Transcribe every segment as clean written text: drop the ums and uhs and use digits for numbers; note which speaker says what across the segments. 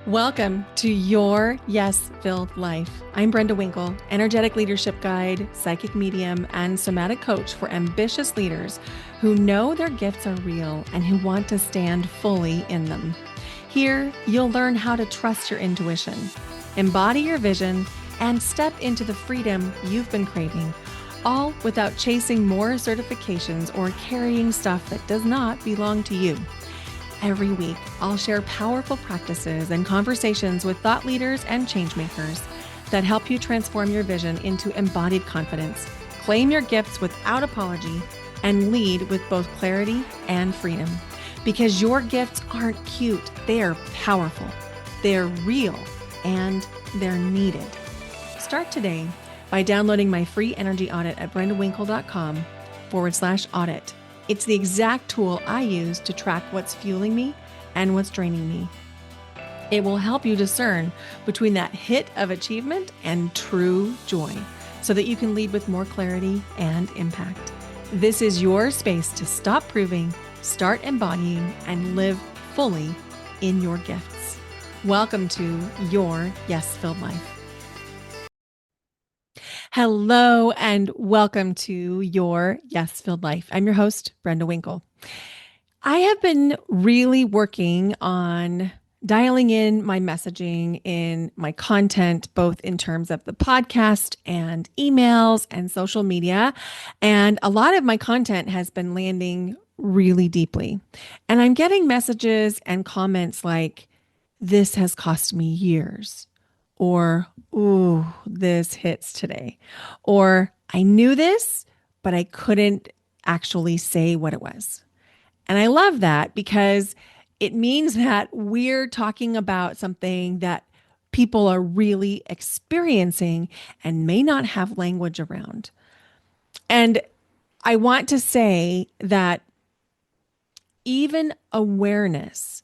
Speaker 1: Welcome to Your Yes-Filled Life. I'm Brenda Winkle, energetic leadership guide, psychic medium, and somatic coach for ambitious leaders who know their gifts are real and who want to stand fully in them. Here, you'll learn how to trust your intuition, embody your vision, and step into the freedom you've been craving, all without chasing more certifications or carrying stuff that does not belong to you. Every week, I'll share powerful practices and conversations with thought leaders and changemakers that help you transform your vision into embodied confidence, claim your gifts without apology, and lead with both clarity and freedom. Because your gifts aren't cute, they're powerful, they're real, and they're needed. Start today by downloading my free energy audit at brendawinkle.com/audit. It's the exact tool I use to track what's fueling me and what's draining me. It will help you discern between that hit of achievement and true joy so that you can lead with more clarity and impact. This is your space to stop proving, start embodying, and live fully in your gifts. Welcome to Your Yes-Filled Life. Hello and welcome to Your Yes-Filled Life. I'm your host, Brenda Winkle. I have been really working on dialing in my messaging in my content, both in terms of the podcast and emails and social media. And a lot of my content has been landing really deeply. And I'm getting messages and comments like, "This has cost me years." Or, "Ooh, this hits today." Or, "I knew this, but I couldn't actually say what it was." And I love that because it means that we're talking about something that people are really experiencing and may not have language around. And I want to say that even awareness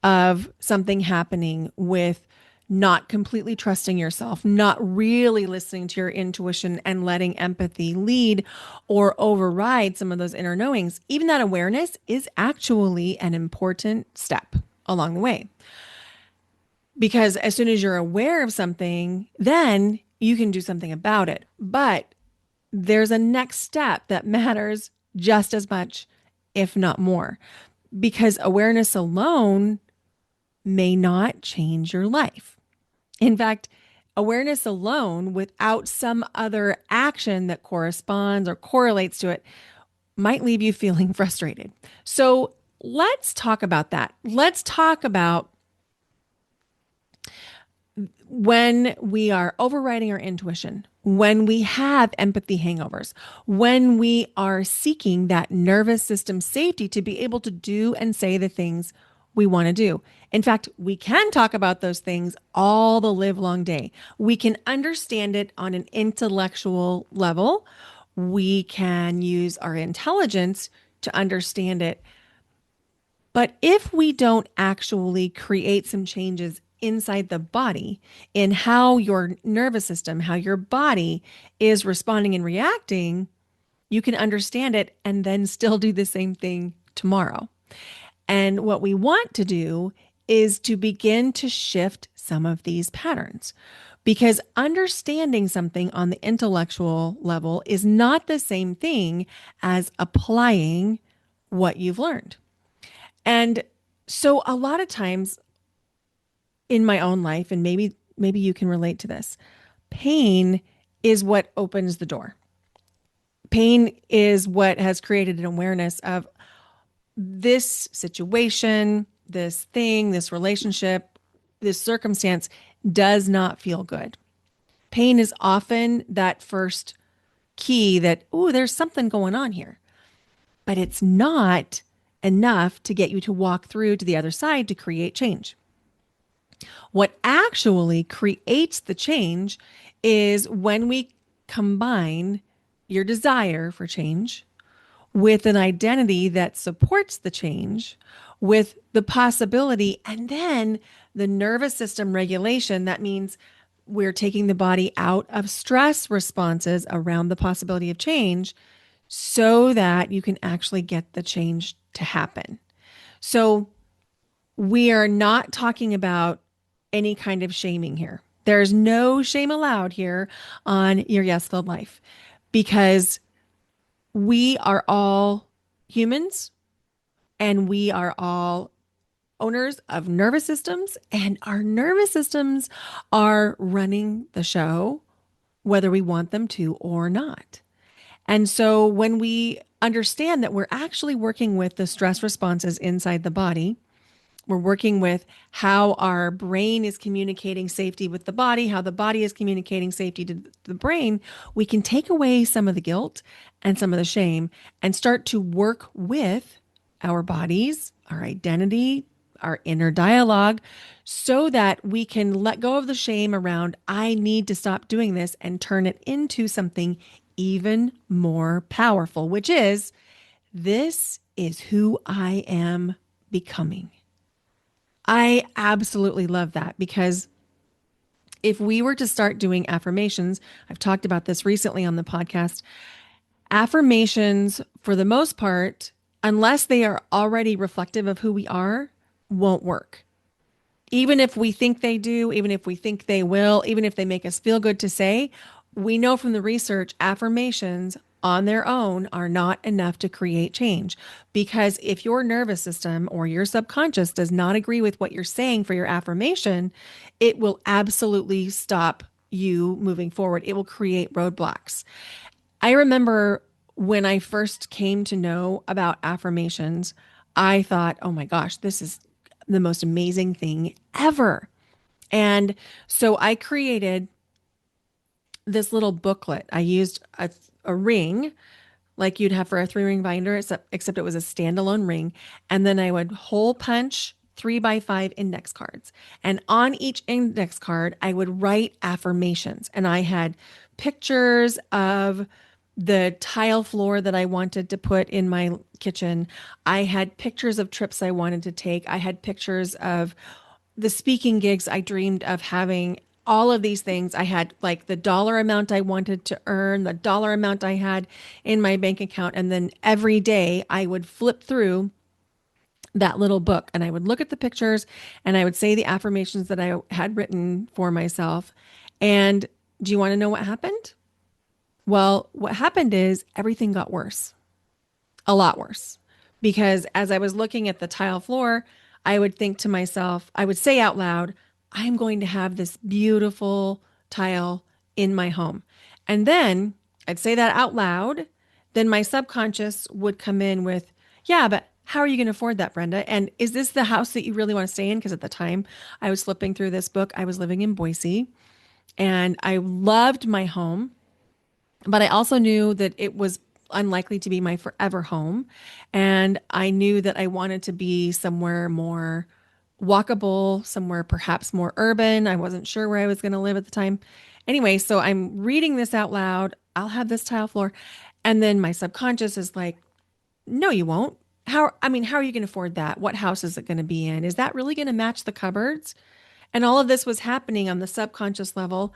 Speaker 1: of something happening with not completely trusting yourself, not really listening to your intuition and letting empathy lead or override some of those inner knowings, even that awareness is actually an important step along the way. Because as soon as you're aware of something, then you can do something about it. But there's a next step that matters just as much, if not more, because awareness alone may not change your life. In fact, awareness alone without some other action that corresponds or correlates to it might leave you feeling frustrated. So let's talk about that. Let's talk about when we are overriding our intuition, when we have empathy hangovers, when we are seeking that nervous system safety to be able to do and say the things we want to do. In fact, we can talk about those things all the live long day. We can understand it on an intellectual level. We can use our intelligence to understand it. But if we don't actually create some changes inside the body in how your nervous system, how your body is responding and reacting, you can understand it and then still do the same thing tomorrow. And what we want to do is to begin to shift some of these patterns, because understanding something on the intellectual level is not the same thing as applying what you've learned. And so a lot of times in my own life, and maybe you can relate to this, pain is what opens the door. Pain is what has created an awareness of this situation, this thing, this relationship, this circumstance does not feel good. Pain is often that first key that, oh, there's something going on here. But it's not enough to get you to walk through to the other side to create change. What actually creates the change is when we combine your desire for change with an identity that supports the change, with the possibility, and then the nervous system regulation. That means we're taking the body out of stress responses around the possibility of change so that you can actually get the change to happen. So we are not talking about any kind of shaming here. There's no shame allowed here on your yes filled life because we are all humans and we are all owners of nervous systems, and our nervous systems are running the show, whether we want them to or not. And so when we understand that we're actually working with the stress responses inside the body, we're working with how our brain is communicating safety with the body, how the body is communicating safety to the brain. We can take away some of the guilt and some of the shame and start to work with our bodies, our identity, our inner dialogue, so that we can let go of the shame around, I need to stop doing this, and turn it into something even more powerful, which is this is who I am becoming. I absolutely love that because if we were to start doing affirmations, I've talked about this recently on the podcast. Affirmations, for the most part, unless they are already reflective of who we are, won't work. Even if we think they do, even if we think they will, even if they make us feel good to say, we know from the research affirmations on their own are not enough to create change. Because if your nervous system or your subconscious does not agree with what you're saying for your affirmation, it will absolutely stop you moving forward. It will create roadblocks. I remember when I first came to know about affirmations, I thought, oh my gosh, this is the most amazing thing ever. And so I created this little booklet. I used a ring like you'd have for a 3 ring binder, except it was a standalone ring. And then I would hole punch 3x5 index cards. And on each index card, I would write affirmations. And I had pictures of the tile floor that I wanted to put in my kitchen. I had pictures of trips I wanted to take. I had pictures of the speaking gigs I dreamed of having, all of these things. I had like the dollar amount I wanted to earn, the dollar amount I had in my bank account. And then every day I would flip through that little book and I would look at the pictures and I would say the affirmations that I had written for myself. And do you want to know what happened? Well, what happened is everything got worse, a lot worse. Because as I was looking at the tile floor, I would think to myself, I would say out loud, I'm going to have this beautiful tile in my home. And then I'd say that out loud. Then my subconscious would come in with, yeah, but how are you going to afford that, Brenda? And is this the house that you really want to stay in? Because at the time I was flipping through this book, I was living in Boise and I loved my home. But I also knew that it was unlikely to be my forever home. And I knew that I wanted to be somewhere more walkable, somewhere perhaps more urban. I wasn't sure where I was going to live at the time. Anyway, so I'm reading this out loud. I'll have this tile floor. And then my subconscious is like, no, you won't. How are you going to afford that? What house is it going to be in? Is that really going to match the cupboards? And all of this was happening on the subconscious level.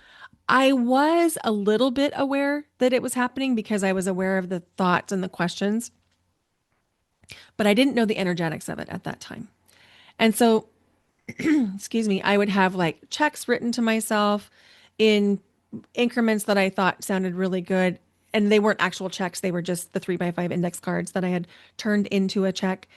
Speaker 1: I was a little bit aware that it was happening because I was aware of the thoughts and the questions, but I didn't know the energetics of it at that time. And so, excuse me, I would have like checks written to myself in increments that I thought sounded really good. And they weren't actual checks, they were just the 3x5 index cards that I had turned into a check.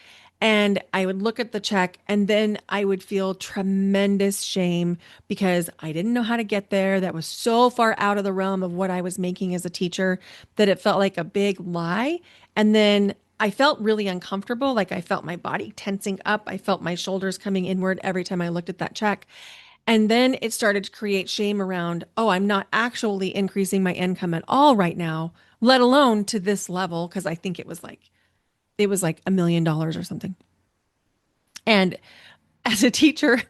Speaker 1: And I would look at the check and then I would feel tremendous shame because I didn't know how to get there. That was so far out of the realm of what I was making as a teacher that it felt like a big lie. And then I felt really uncomfortable. Like I felt my body tensing up. I felt my shoulders coming inward every time I looked at that check. And then it started to create shame around, oh, I'm not actually increasing my income at all right now, let alone to this level. Cause I think it was like $1 million or something. And as a teacher,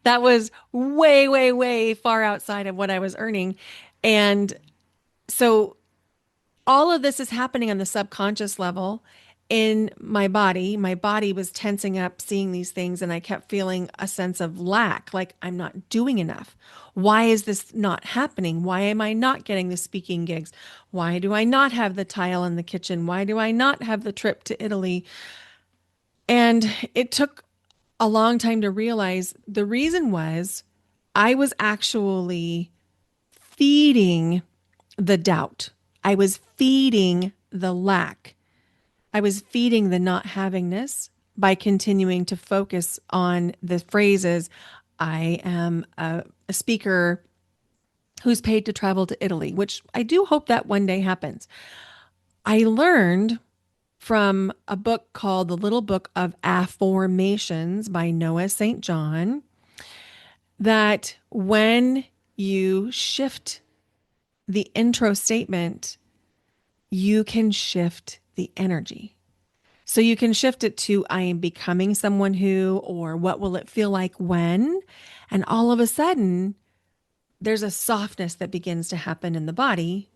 Speaker 1: that was way, way, way far outside of what I was earning. And so all of this is happening on the subconscious level in my body. My body was tensing up seeing these things, and I kept feeling a sense of lack, like I'm not doing enough. Why is this not happening? Why am I not getting the speaking gigs? Why do I not have the tile in the kitchen? Why do I not have the trip to Italy? And it took a long time to realize the reason was I was actually feeding the doubt. I was feeding the lack. I was feeding the not havingness by continuing to focus on the phrases I am a speaker who's paid to travel to Italy, which I do hope that one day happens. I learned from a book called The Little Book of Affirmations by Noah St. John that when you shift the intro statement, you can shift the energy. So you can shift it to I am becoming someone who, or what will it feel like when? And all of a sudden, there's a softness that begins to happen in the body,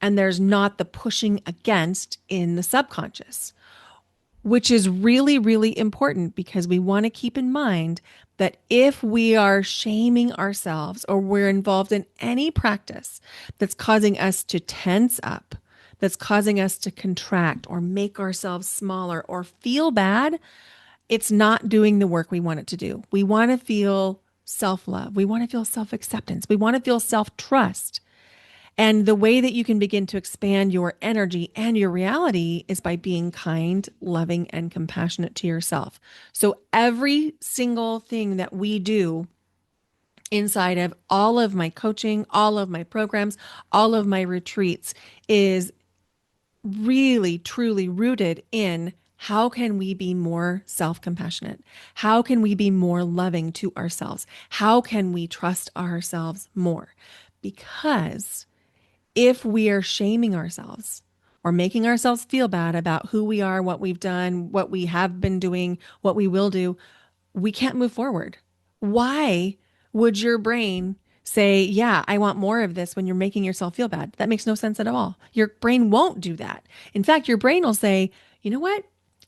Speaker 1: and there's not the pushing against in the subconscious, which is really, really important because we want to keep in mind that if we are shaming ourselves or we're involved in any practice that's causing us to tense up, that's causing us to contract or make ourselves smaller or feel bad, it's not doing the work we want it to do. We want to feel self love. We want to feel self acceptance. We want to feel self trust. And the way that you can begin to expand your energy and your reality is by being kind, loving, and compassionate to yourself. So every single thing that we do inside of all of my coaching, all of my programs, all of my retreats is really, truly rooted in how can we be more self compassionate? How can we be more loving to ourselves? How can we trust ourselves more? Because if we are shaming ourselves or making ourselves feel bad about who we are, what we've done, what we have been doing, what we will do, we can't move forward. Why would your brain say, yeah, I want more of this when you're making yourself feel bad? That makes no sense at all. Your brain won't do that. In fact, your brain will say, you know what?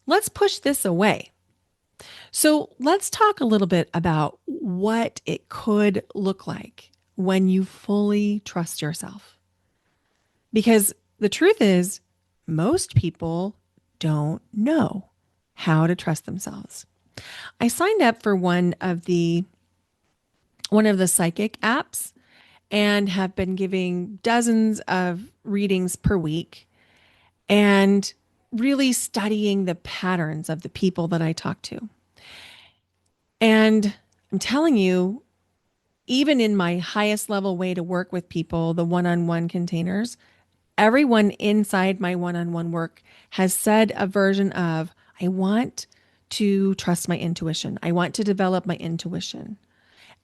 Speaker 1: Let's push this away. So let's talk a little bit about what it could look like when you fully trust yourself. Because the truth is, most people don't know how to trust themselves. I signed up for one of the psychic apps and have been giving dozens of readings per week and really studying the patterns of the people that I talk to. And I'm telling you, even in my highest level way to work with people, the one-on-one containers, everyone inside my one-on-one work has said a version of, I want to trust my intuition. I want to develop my intuition.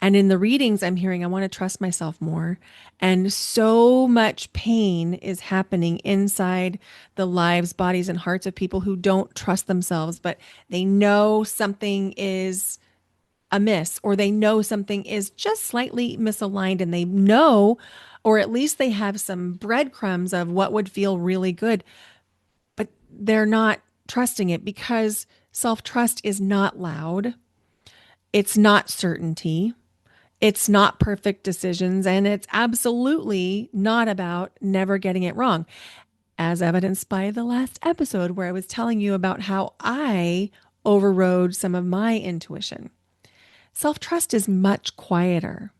Speaker 1: And in the readings, I'm hearing, I want to trust myself more. And so much pain is happening inside the lives, bodies, and hearts of people who don't trust themselves, but they know something is amiss or they know something is just slightly misaligned and they know, or at least they have some breadcrumbs of what would feel really good, but they're not trusting it because self trust is not loud. It's not certainty. It's not perfect decisions. And it's absolutely not about never getting it wrong, as evidenced by the last episode where I was telling you about how I overrode some of my intuition. Self trust is much quieter.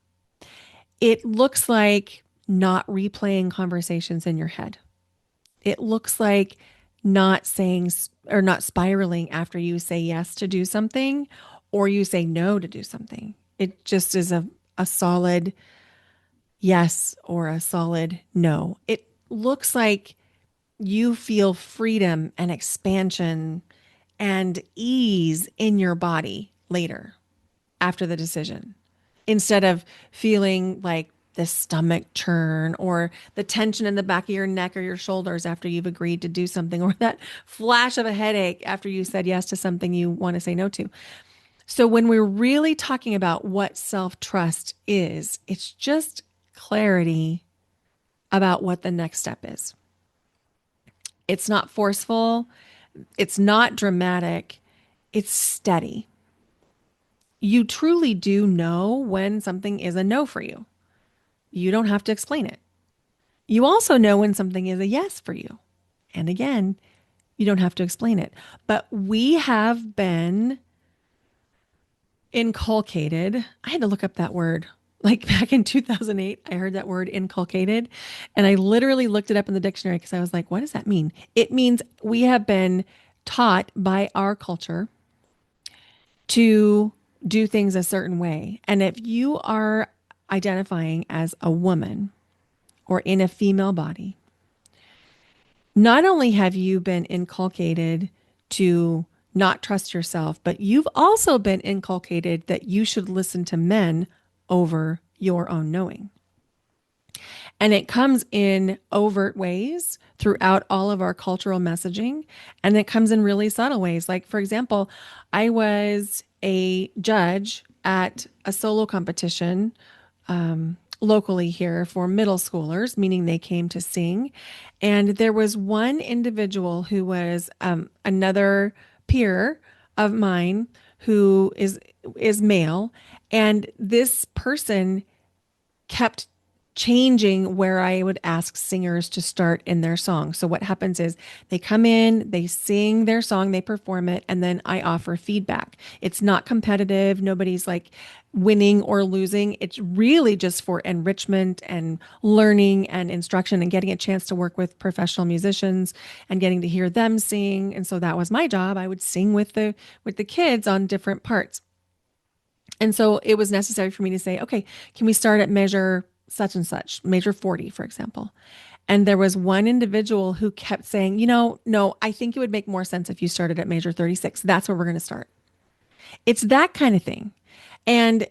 Speaker 1: It looks like not replaying conversations in your head. It looks like not saying or not spiraling after you say yes to do something or you say no to do something. It just is a solid yes or a solid no. It looks like you feel freedom and expansion and ease in your body later after the decision instead of feeling like the stomach churn or the tension in the back of your neck or your shoulders after you've agreed to do something or that flash of a headache after you said yes to something you want to say no to. So when we're really talking about what self-trust is, it's just clarity about what the next step is. It's not forceful, it's not dramatic, it's steady. You truly do know when something is a no for you. You don't have to explain it. You also know when something is a yes for you. And again, you don't have to explain it. But we have been Inculcated. I had to look up that word. Like back in 2008, I heard that word inculcated, and I literally looked it up in the dictionary because I was like, what does that mean? It means we have been taught by our culture to do things a certain way. And if you are identifying as a woman or in a female body, not only have you been inculcated to not trust yourself, but you've also been inculcated that you should listen to men over your own knowing. And it comes in overt ways throughout all of our cultural messaging. And it comes in really subtle ways. Like, for example, I was a judge at a solo competition locally here for middle schoolers, meaning they came to sing. And there was one individual who was another peer of mine who is male, and this person kept changing where I would ask singers to start in their song. So what happens is they come in, they sing their song, they perform it, and then I offer feedback. It's not competitive. Nobody's like winning or losing. It's really just for enrichment and learning and instruction and getting a chance to work with professional musicians and getting to hear them sing. And so that was my job. I would sing with the kids on different parts. And so it was necessary for me to say, okay, can we start at measure such and such, measure 40, for example? And there was one individual who kept saying, no, I think it would make more sense if you started at measure 36. That's where we're going to start. It's that kind of thing. And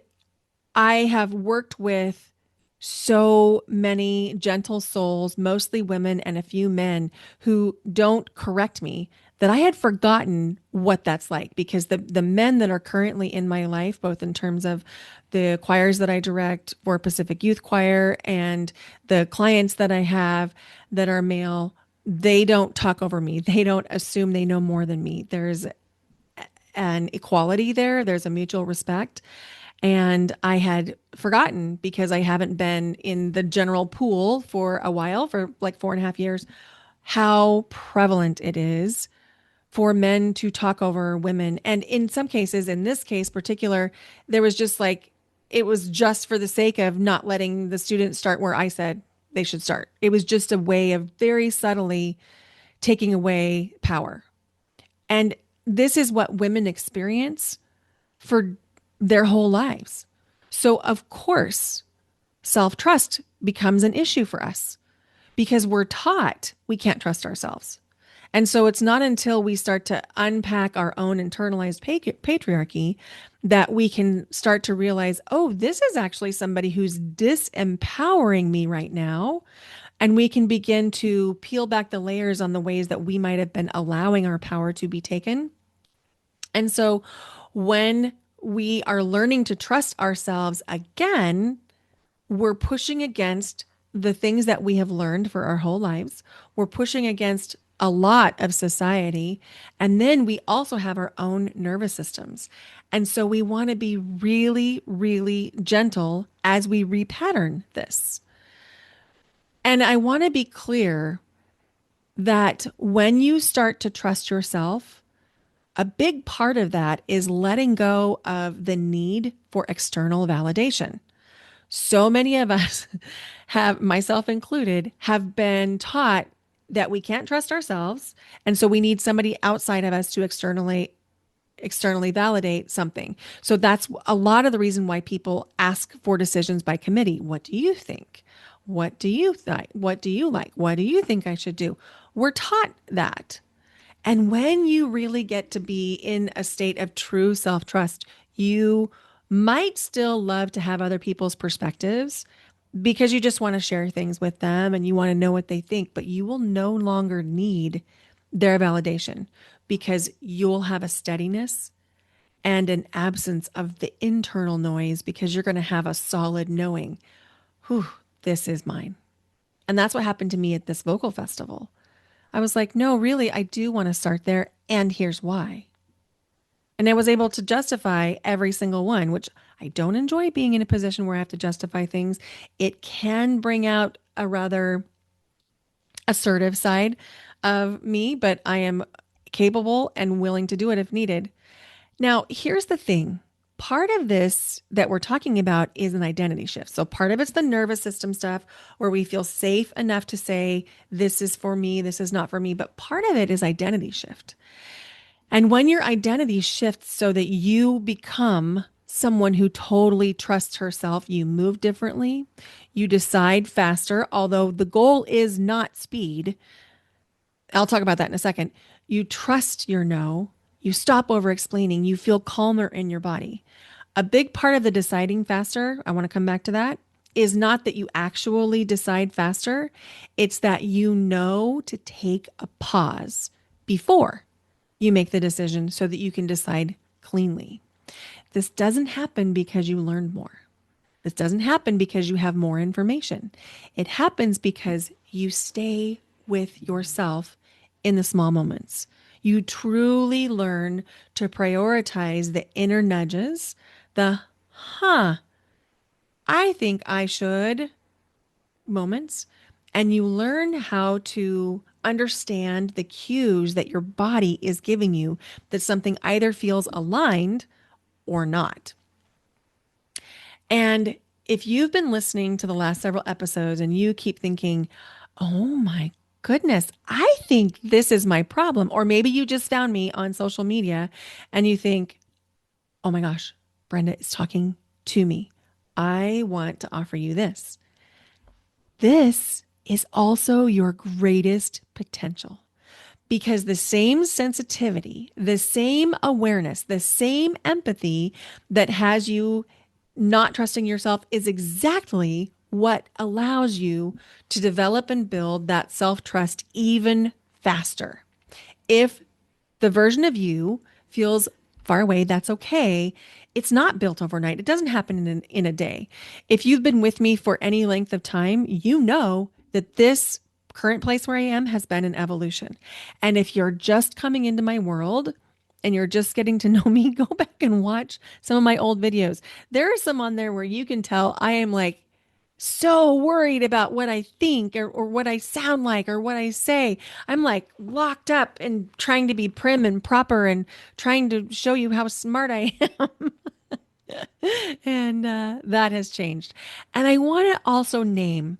Speaker 1: I have worked with so many gentle souls, mostly women and a few men who don't correct me, that I had forgotten what that's like, because the men that are currently in my life, both in terms of the choirs that I direct for Pacific Youth Choir and the clients that I have that are male, they don't talk over me. They don't assume they know more than me. There's an equality there. There's a mutual respect. And I had forgotten, because I haven't been in the general pool for a while, for like 4.5 years, how prevalent it is for men to talk over women. And in some cases, in this case particular, there was just like, it was just for the sake of not letting the students start where I said they should start. It was just a way of very subtly taking away power. And this is what women experience for their whole lives. So, of course, self trust becomes an issue for us because we're taught we can't trust ourselves. And so it's not until we start to unpack our own internalized patriarchy that we can start to realize, oh, this is actually somebody who's disempowering me right now. And we can begin to peel back the layers on the ways that we might have been allowing our power to be taken. And so when we are learning to trust ourselves again, we're pushing against the things that we have learned for our whole lives. We're pushing against a lot of society. And then we also have our own nervous systems. And so we want to be really, really gentle as we repattern this. And I want to be clear that when you start to trust yourself, a big part of that is letting go of the need for external validation. So many of us have, myself included, have been taught that we can't trust ourselves. And so we need somebody outside of us to externally validate something. So that's a lot of the reason why people ask for decisions by committee. What do you think? What do you think? What do you like? What do you think I should do? We're taught that. And when you really get to be in a state of true self-trust, you might still love to have other people's perspectives because you just want to share things with them and you want to know what they think, but you will no longer need their validation because you'll have a steadiness and an absence of the internal noise because you're going to have a solid knowing, whew, this is mine. And that's what happened to me at this vocal festival. I was like, no, really, I do want to start there. And here's why. And I was able to justify every single one, which I don't enjoy being in a position where I have to justify things. It can bring out a rather assertive side of me, but I am capable and willing to do it if needed. Now, here's the thing. part of this that we're talking about is an identity shift. So part of it's the nervous system stuff where we feel safe enough to say, this is for me, this is not for me. But part of it is identity shift. And when your identity shifts so that you become someone who totally trusts herself, you move differently, you decide faster, although the goal is not speed. I'll talk about that in a second. You trust your no, you stop over explaining, you feel calmer in your body. A big part of the deciding faster, I want to come back to that, is not that you actually decide faster. It's that you know to take a pause before you make the decision so that you can decide cleanly. This doesn't happen because you learned more. This doesn't happen because you have more information. It happens because you stay with yourself in the small moments. You truly learn to prioritize the inner nudges, the, I think I should moments, and you learn how to understand the cues that your body is giving you that something either feels aligned or not. And if you've been listening to the last several episodes and you keep thinking, oh my goodness, I think this is my problem, or maybe you just found me on social media and you think, oh my gosh, Brenda is talking to me. I want to offer you this. This is also your greatest potential because the same sensitivity, the same awareness, the same empathy that has you not trusting yourself is exactly what allows you to develop and build that self trust even faster. If the version of you feels far away, that's okay. It's not built overnight. It doesn't happen in a day. If you've been with me for any length of time, you know that this current place where I am has been an evolution. And if you're just coming into my world and you're just getting to know me, go back and watch some of my old videos. There are some on there where you can tell I am like so worried about what I think or what I sound like or what I say. I'm like locked up and trying to be prim and proper and trying to show you how smart I am. And that has changed. And I want to also name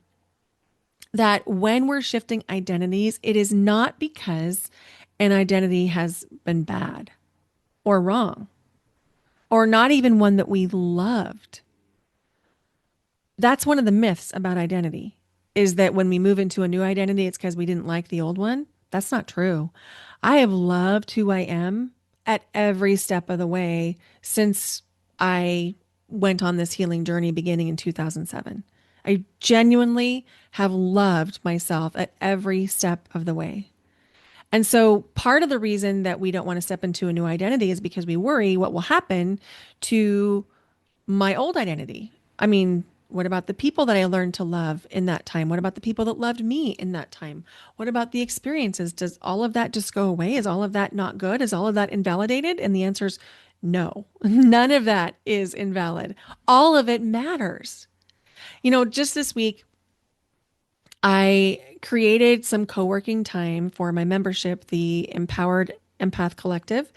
Speaker 1: that when we're shifting identities, it is not because an identity has been bad or wrong or not even one that we loved. That's one of the myths about identity is that when we move into a new identity, it's because we didn't like the old one. That's not true. I have loved who I am at every step of the way since I went on this healing journey beginning in 2007. I genuinely have loved myself at every step of the way. And so part of the reason that we don't want to step into a new identity is because we worry what will happen to my old identity. I mean, what about the people that I learned to love in that time? What about the people that loved me in that time? What about the experiences? Does all of that just go away? Is all of that not good? Is all of that invalidated? And the answer is no, none of that is invalid. All of it matters. You know, just this week, I created some co working time for my membership, the Empowered Empath Collective.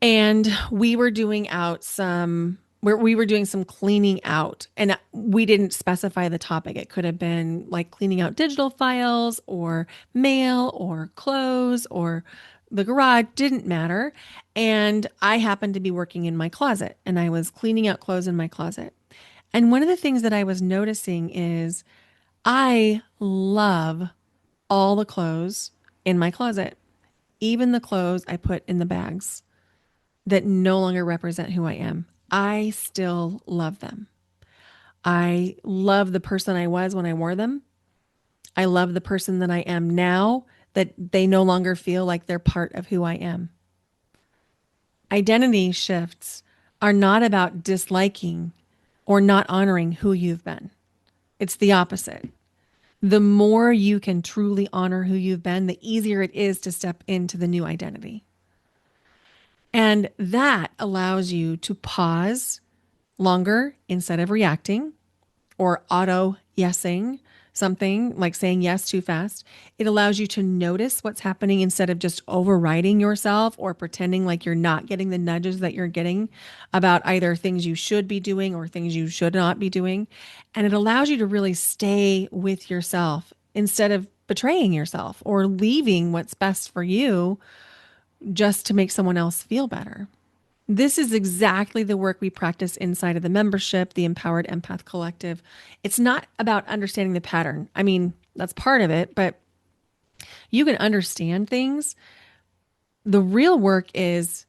Speaker 1: And we were doing out some where we were doing some cleaning out and we didn't specify the topic. It could have been like cleaning out digital files or mail or clothes or the garage, didn't matter. And I happened to be working in my closet and I was cleaning out clothes in my closet. And one of the things that I was noticing is I love all the clothes in my closet, even the clothes I put in the bags that no longer represent who I am. I still love them. I love the person I was when I wore them. I love the person that I am now that they no longer feel like they're part of who I am. Identity shifts are not about disliking or not honoring who you've been. It's the opposite. The more you can truly honor who you've been, the easier it is to step into the new identity. And that allows you to pause longer instead of reacting or auto yesing something like saying yes too fast. It allows you to notice what's happening instead of just overriding yourself or pretending like you're not getting the nudges that you're getting about either things you should be doing or things you should not be doing. And it allows you to really stay with yourself instead of betraying yourself or leaving what's best for you just to make someone else feel better. This is exactly the work we practice inside of the membership, the Empowered Empath Collective. It's not about understanding the pattern. I mean, that's part of it, but you can understand things. The real work is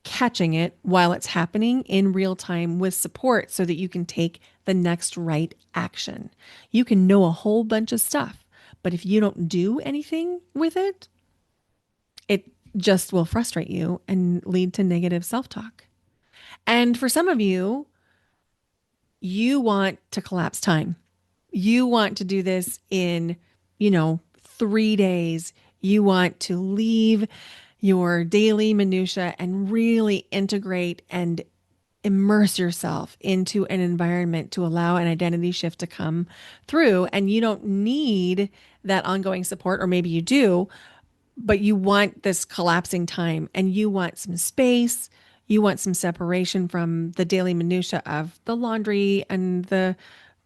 Speaker 1: catching it while it's happening in real time with support so that you can take the next right action. You can know a whole bunch of stuff, but if you don't do anything with it, it just will frustrate you and lead to negative self talk. And for some of you, you want to collapse time. You want to do this in, 3 days. You want to leave your daily minutia and really integrate and immerse yourself into an environment to allow an identity shift to come through. And you don't need that ongoing support, or maybe you do, but you want this collapsing time and you want some space. You want some separation from the daily minutia of the laundry and the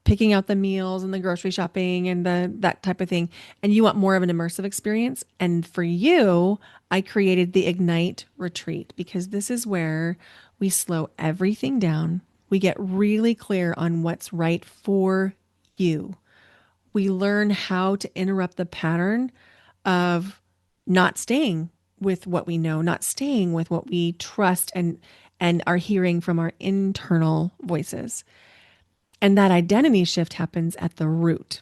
Speaker 1: picking out the meals and the grocery shopping and that type of thing. And you want more of an immersive experience. And for you, I created the Ignite retreat because this is where we slow everything down. We get really clear on what's right for you. We learn how to interrupt the pattern of not staying with what we know, not staying with what we trust and are hearing from our internal voices. And that identity shift happens at the root.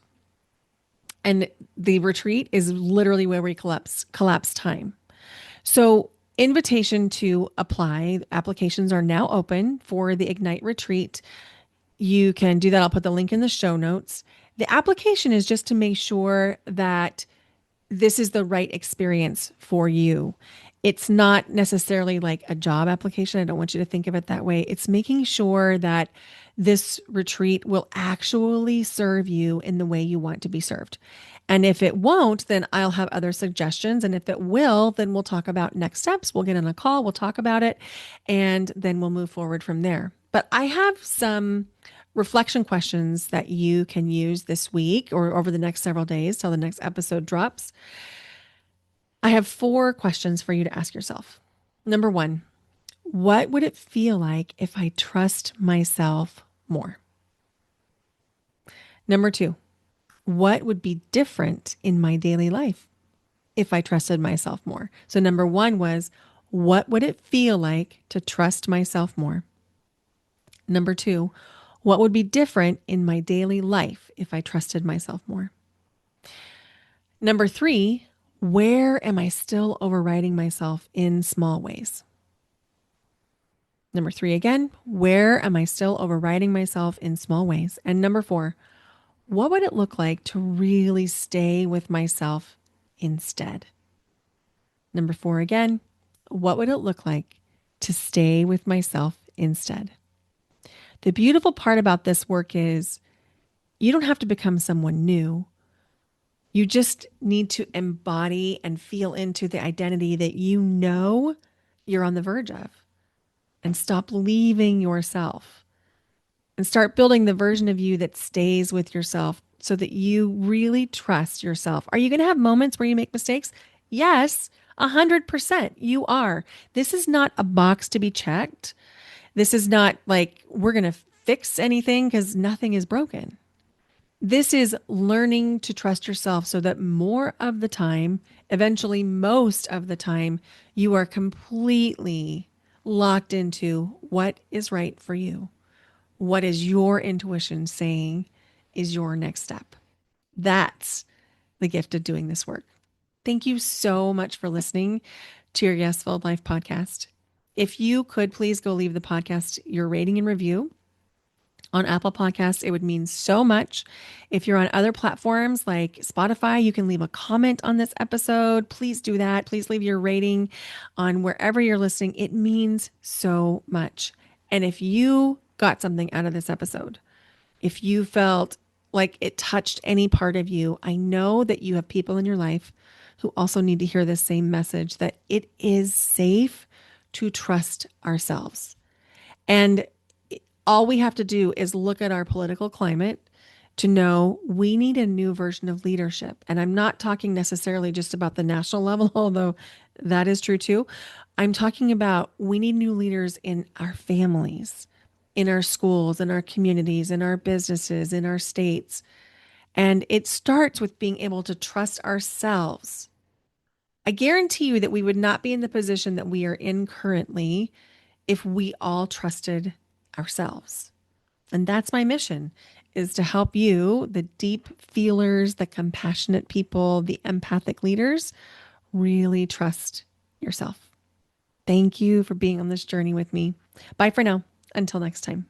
Speaker 1: And the retreat is literally where we collapse time. So invitation to apply. Applications are now open for the Ignite retreat. You can do that. I'll put the link in the show notes. The application is just to make sure that this is the right experience for you. It's not necessarily like a job application. I don't want you to think of it that way. It's making sure that this retreat will actually serve you in the way you want to be served. And if it won't, then I'll have other suggestions. And if it will, then we'll talk about next steps. We'll get on a call, we'll talk about it, and then we'll move forward from there. But I have some reflection questions that you can use this week or over the next several days till the next episode drops. I have 4 questions for you to ask yourself. Number 1, what would it feel like if I trust myself more? Number 2, what would be different in my daily life if I trusted myself more? So number 1 was, what would it feel like to trust myself more? Number 2, what would be different in my daily life if I trusted myself more? Number 3, where am I still overriding myself in small ways? Number 3 again, where am I still overriding myself in small ways? And number 4, what would it look like to really stay with myself instead? Number 4 again, what would it look like to stay with myself instead? The beautiful part about this work is you don't have to become someone new. You just need to embody and feel into the identity that you know you're on the verge of, and stop leaving yourself and start building the version of you that stays with yourself so that you really trust yourself. Are you going to have moments where you make mistakes? Yes, 100% you are. This is not a box to be checked. This is not like we're going to fix anything because nothing is broken. This is learning to trust yourself so that more of the time, eventually most of the time, you are completely locked into what is right for you. What is your intuition saying is your next step? That's the gift of doing this work. Thank you so much for listening to your Yes Filled Life podcast. If you could please go leave the podcast your rating and review on Apple Podcasts, it would mean so much. If you're on other platforms like Spotify, you can leave a comment on this episode. Please do that. Please leave your rating on wherever you're listening. It means so much. And if you got something out of this episode, if you felt like it touched any part of you, I know that you have people in your life who also need to hear this same message, that it is safe to trust ourselves. And all we have to do is look at our political climate to know we need a new version of leadership. And I'm not talking necessarily just about the national level, although that is true too. I'm talking about we need new leaders in our families, in our schools, in our communities, in our businesses, in our states. And it starts with being able to trust ourselves. I guarantee you that we would not be in the position that we are in currently if we all trusted ourselves. And that's my mission, is to help you, the deep feelers, the compassionate people, the empathic leaders, really trust yourself. Thank you for being on this journey with me. Bye for now. Until next time.